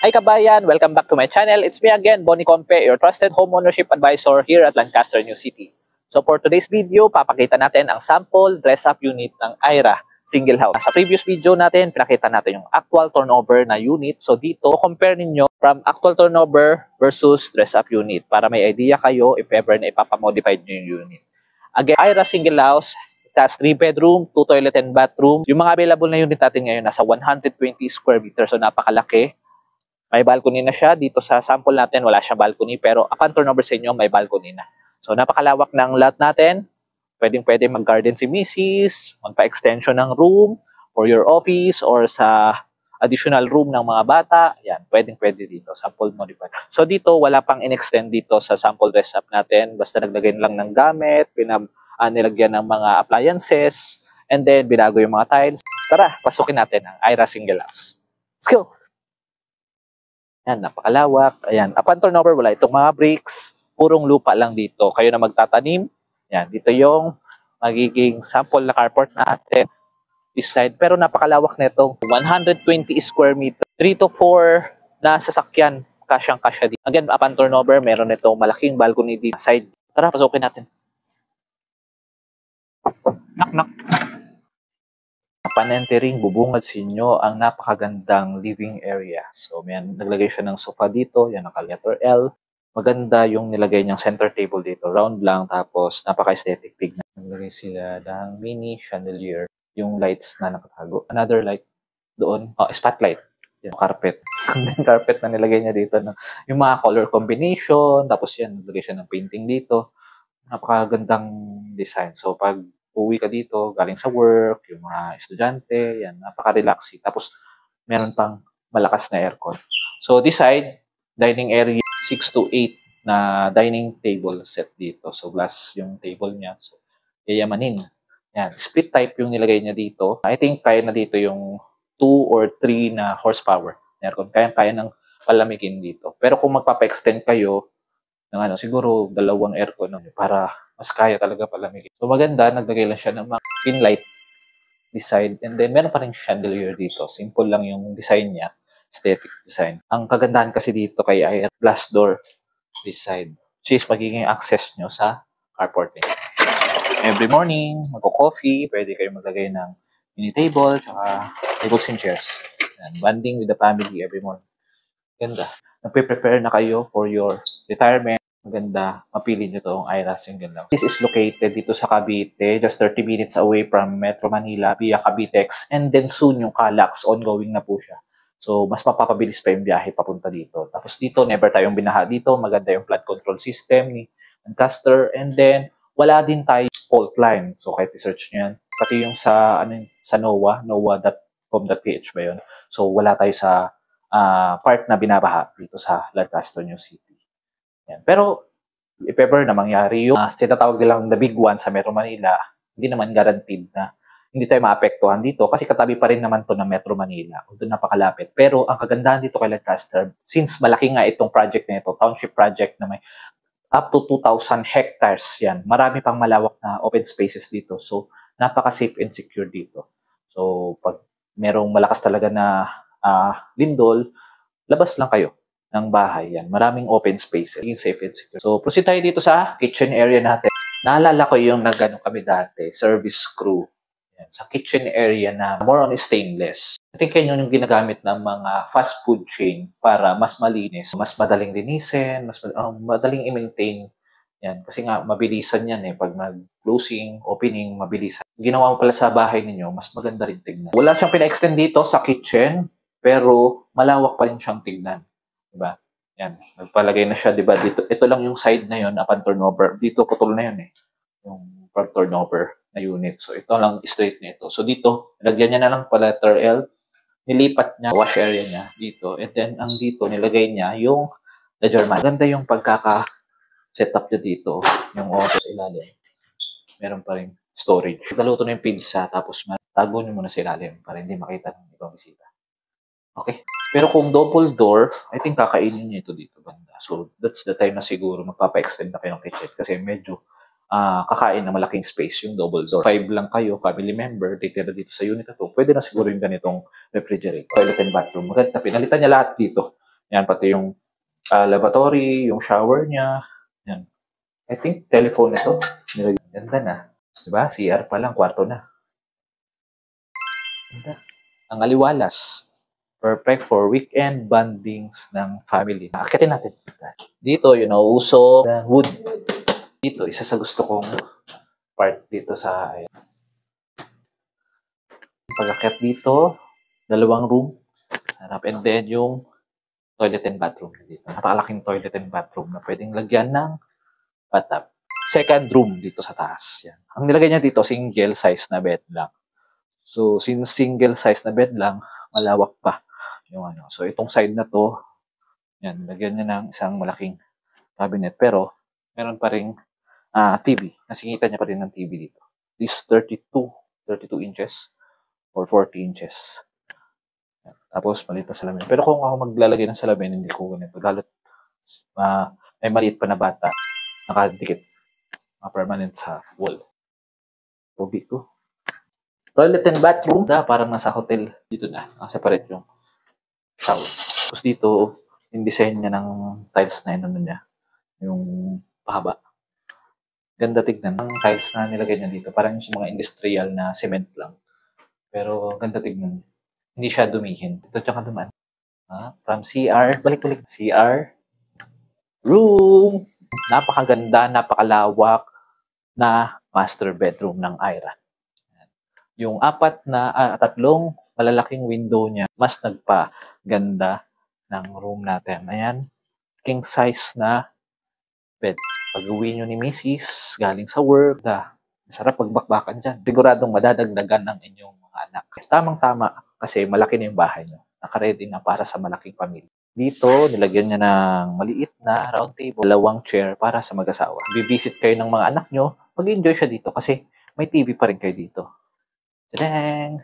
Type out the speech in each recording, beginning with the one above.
Hi kabayan! Welcome back to my channel. It's me again, Bonnie Compe, your trusted home ownership advisor here at Lancaster, New City. So for today's video, papakita natin ang sample dress-up unit ng Aira Single House. Sa previous video natin, pinakita natin yung actual turnover na unit. So dito, compare ninyo from actual turnover versus dress-up unit para may idea kayo if ever na ipapamodify nyo yung unit. Again, Aira Single House, it has 3 bedroom, 2 toilet and bathroom. Yung mga available na unit natin ngayon nasa 120 square meters, so napakalaki. May balcony na siya. Dito sa sample natin, wala siyang balcony. Pero upon turnover sa inyo, may balcony na. So, napakalawak ng lot natin. Pwede mag-garden si Mrs. Magpa-extension ng room for your office or sa additional room ng mga bata. Yan, pwede dito. Sample modified. So, dito, wala pang in-extend dito sa sample dress up natin. Basta naglagay lang ng gamit, nilagyan ng mga appliances, and then binago yung mga tiles. Tara, pasukin natin ang Aira Single House. Let's go! Yan, napakalawak. Ayan, upon turnover, wala itong mga bricks. Purong lupa lang dito. Kayo na magtatanim. Yan, dito yung magiging sample na carport natin. This side. Pero napakalawak nito. 120 square meter. 3 to 4 na sasakyan. Kasyang-kasya dito. Again, upon turnover, meron itong malaking balcony dito. Side. Tara, pasukin natin. Knock. Upon entering, bubungad sa inyo ang napakagandang living area. So, naglagay siya ng sofa dito. Yan, naka-letter L. Maganda yung nilagay niyang center table dito. Round lang, tapos napaka-aesthetic tignan. Naglagay sila ng mini chandelier. Yung lights na nakatago. Another light doon. Oh, spotlight. Yung carpet. Then carpet na nilagay niya dito. Yung mga color combination. Tapos yan, naglagay siya ng painting dito. Napakagandang design. So, pag uwi ka dito, galing sa work, yung mga estudyante, yan, napaka-relaxing. Tapos, meron pang malakas na aircon. So, this side, dining area, 6 to 8 na dining table set dito. So, glass yung table niya. So, yayamanin. Yan, split type yung nilagay niya dito. I think kaya na dito yung 2 or 3 na horsepower aircon. Kaya ng palamigin dito. Pero kung magpapa-extend kayo, ng siguro 2 aircon para mas kaya talaga palamigin. So maganda, naglagay lang siya ng mga pin light this side. And then meron pa rin chandelier dito. Simple lang yung design niya. Aesthetic design. Ang kagandahan kasi dito kay Aira, glass door this side. Which is magiging access nyo sa carport niya. Every morning, magko-coffee, pwede kayo maglagay ng mini table, tsaka tables and chairs. And bonding with the family every morning. Ganda. Nagpe-prepare na kayo for your retirement. Maganda, mapili nyo itong Aira Single House. This is located dito sa Cavite, just 30 minutes away from Metro Manila via Cavitex. And then soon yung Calax, ongoing na po siya. So, mas mapapabilis pa yung biyahe papunta dito. Tapos dito, never tayong binaha dito. Maganda yung flood control system ni Lancaster. And then, wala din tayo fault line. So, kahit i-search nyo yan. Pati yung sa NOAA, noaa.com.ph ba yun? So, wala tayo sa part na binabaha dito sa Lancaster, New City. Yan. Pero, if ever na mangyari yung tinatawag nilang the big one sa Metro Manila, hindi naman guaranteed na hindi tayo maapektuhan dito kasi katabi pa rin naman to ng Metro Manila. Doon napakalapit. Pero ang kagandahan dito kay Lancaster, since malaki nga itong project na ito, township project na may up to 2,000 hectares yan, marami pang malawak na open spaces dito. So, napaka-safe and secure dito. So, pag merong malakas talaga na lindol, labas lang kayo ng bahay. Yan. Maraming open spaces. Safe and secure. So, proceed tayo dito sa kitchen area natin. Naalala ko yung nagano kami dati, service crew. Yan. Sa kitchen area na more on stainless. I think yun yung ginagamit ng mga fast food chain para mas malinis, mas madaling linisin, mas madaling i-maintain. Yan. Kasi nga, mabilisan yan eh. Pag nag-closing, opening, mabilisan. Ginawa mo pala sa bahay ninyo, mas maganda rin tignan. Wala siyang pina-extend dito sa kitchen, pero malawak pa rin siyang tignan. Diba? Yan. Nagpalagay na siya, diba? Dito, ito lang yung side na yun, upon turnover. Dito, putol na yun eh. Yung per turnover na unit. So, ito lang straight nito. So, dito, lagyan niya na lang pala letter L. Nilipat niya, wash area niya dito. And then, ang dito, nilagay niya yung the German. Ganda yung pagkaka-setup niya dito. Yung office ilalim. Meron pa rin storage. Daluto na yung pizza, tapos tago niyo muna sa ilalim para hindi makita ng ibang bisita. Okay. Pero kung double door, I think kakainin niyo ito dito banda. So, that's the time na siguro magpapa-extend na kayo ng kitchen kasi medyo kakain na malaking space yung double door. 5 lang kayo, family member, titira dito sa unit na to. Pwede na siguro yung ganitong refrigerator, toilet and bathroom. Maganda, pinalitan niya lahat dito. Yan, pati yung lavatory, yung shower niya. Yan. I think telephone ito. Ganda na. Diba? CR pa lang, kwarto na. Ganda. Ang aliwalas. Perfect for weekend bondings ng family. Akitin natin. Dito, yung nauuso wood. Dito, isa sa gusto kong part dito sa pag-akyat dito, dalawang room. Sarap. And then yung toilet and bathroom dito. Napakalaking toilet and bathroom na pwedeng lagyan ng bathtub. Second room dito sa taas. Yan. Ang nilagay niya dito, single size na bed lang. So, since single size na bed lang, malawak pa yung ano. So, itong side na to, yan, lagyan niya ng isang malaking cabinet. Pero, meron pa ring TV. Nasingita niya pa rin ng TV dito. This 32 inches or 40 inches. Yan. Tapos, maliit na salamin. Pero kung ako maglalagay ng salamin, hindi ko ganito. Lalo't may maliit pa na bata, nakadikit, permanent sa wall. Pogi ko. Toilet and bathroom, parang nasa hotel. Dito na, separate yung shower. Tapos dito, yung design niya ng tiles na ano niya, yung pahaba. Ganda tignan. Ang tiles na nilagay niya dito, parang yung sa mga industrial na cement lang. Pero ganda tignan. Hindi siya dumihin. Ito tsaka dumaan. From CR, balik-balik. CR, room. Napakaganda, napakalawak na master bedroom ng Aira. Yung tatlong malalaking window niya, mas nagpaganda ng room natin. Ayan, king size na bed. Pag-uwi nyo ni Mrs. galing sa work, masarap pagbakbakan dyan. Siguradong madadagdagan ng inyong mga anak. Tamang-tama kasi malaki na yung bahay nyo. Nakaready na para sa malaking pamilya. Dito, nilagyan niya ng maliit na round table, 2 chair para sa mag-asawa. Bibisit kayo ng mga anak nyo, mag-enjoy siya dito kasi may TV pa rin kayo dito. Tadang!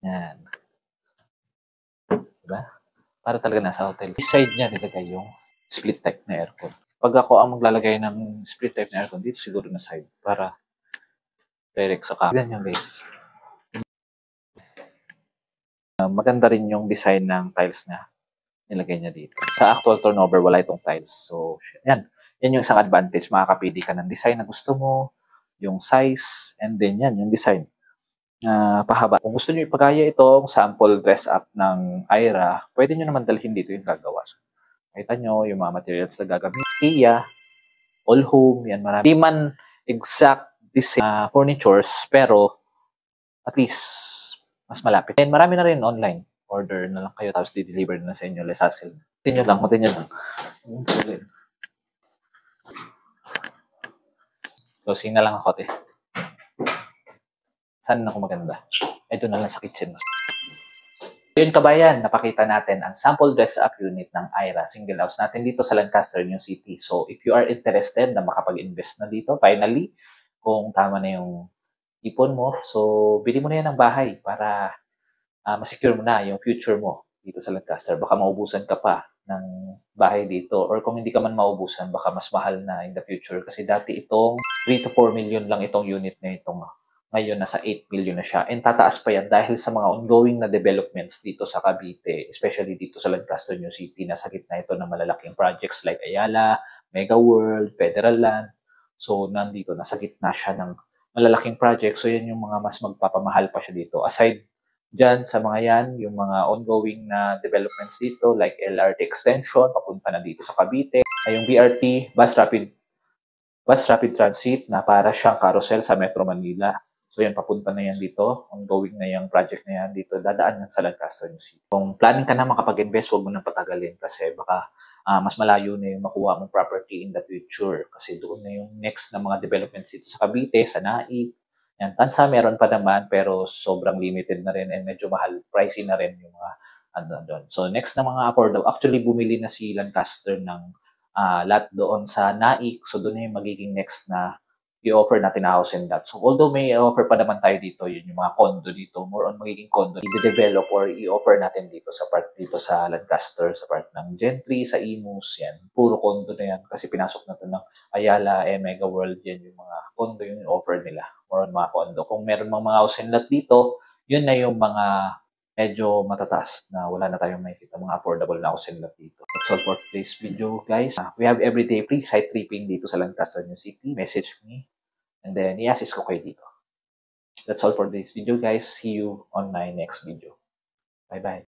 Yan. Diba? Para talaga nasa hotel. This side niya nilagay yung split type na aircon. Pag ako ang maglalagay ng split type na aircon, dito siguro na side para direct sa kama. Yan yung guys. Maganda rin yung design ng tiles na nilagay niya dito. Sa actual turnover, wala itong tiles. So, yan. Yan yung isang advantage. Makakapili ka ng design na gusto mo, yung size, and then yan, yung design. Pahaba. Kung gusto niyo ipagaya itong sample dress up ng Aira, pwede niyo naman dalhin dito yung gagawa. So, kita nyo yung mga materials na gagawin. IKEA, All Home, yan marami. Hindi man exact design furnitures, pero at least mas malapit. And marami na rin online. Order na lang kayo tapos di-deliver na sa inyo. Less hassle. Continue lang. Closing na lang ako, Saan ako maganda? Ito na lang sa kitchen. Yun kabayan, napakita natin ang sample dress-up unit ng Aira single house natin dito sa Lancaster, New City. So, if you are interested na makapag-invest na dito, finally, kung tama na yung ipon mo, so, bili mo na yan ng bahay para masecure mo na yung future mo dito sa Lancaster. Baka maubusan ka pa ng bahay dito or kung hindi ka man maubusan, baka mas mahal na in the future kasi dati itong 3 to 4 million lang itong unit na itong ngayon nasa 8 million na siya. And tataas pa yan dahil sa mga ongoing na developments dito sa Cavite, especially dito sa Lancaster, New City, nasa gitna ito ng malalaking projects like Ayala, Mega World, Federal Land. So, nandito, nasa gitna siya ng malalaking projects. So, yan yung mga mas magpapamahal pa siya dito. Aside dyan sa mga yan, yung mga ongoing na developments dito like LRT extension, papunta na dito sa Cavite, ay yung BRT, bus rapid transit na para siyang carousel sa Metro Manila. So yan, papunta na yan dito. Ongoing na yung project na yan dito. Dadaan yan sa Lancaster, New City. Kung planning ka na makapag-invest, huwag mo nang patagalin kasi baka mas malayo na yung makuha mong property in the future. Kasi doon na yung next na mga developments dito sa Cavite, sa Naik. Yan, Tansa meron pa naman pero sobrang limited na rin and medyo mahal, pricey na rin yung mga doon. So next na mga affordable. Actually, bumili na si Lancaster ng lot doon sa Naik. So doon na yung magiging next na i-offer natin na house and lot. So although may offer pa naman tayo dito, yun yung mga condo dito, more on magiging condo, i-develop or i-offer natin dito sa part dito sa Lancaster, sa part ng Gentry, sa Imus, yan. Puro condo na yan kasi pinasok na to ng Ayala, Mega World, yan yung mga condo yung offer nila. More on mga condo. Kung meron mga house and lot dito, yun na yung mga medyo matataas na wala na tayong makikita mga affordable na housing lot dito. That's all for today's video, guys. We have everyday free site tripping dito sa Lancaster, New City. Message me and then i-assist ko kayo dito. That's all for today's video, guys. See you on my next video. Bye-bye.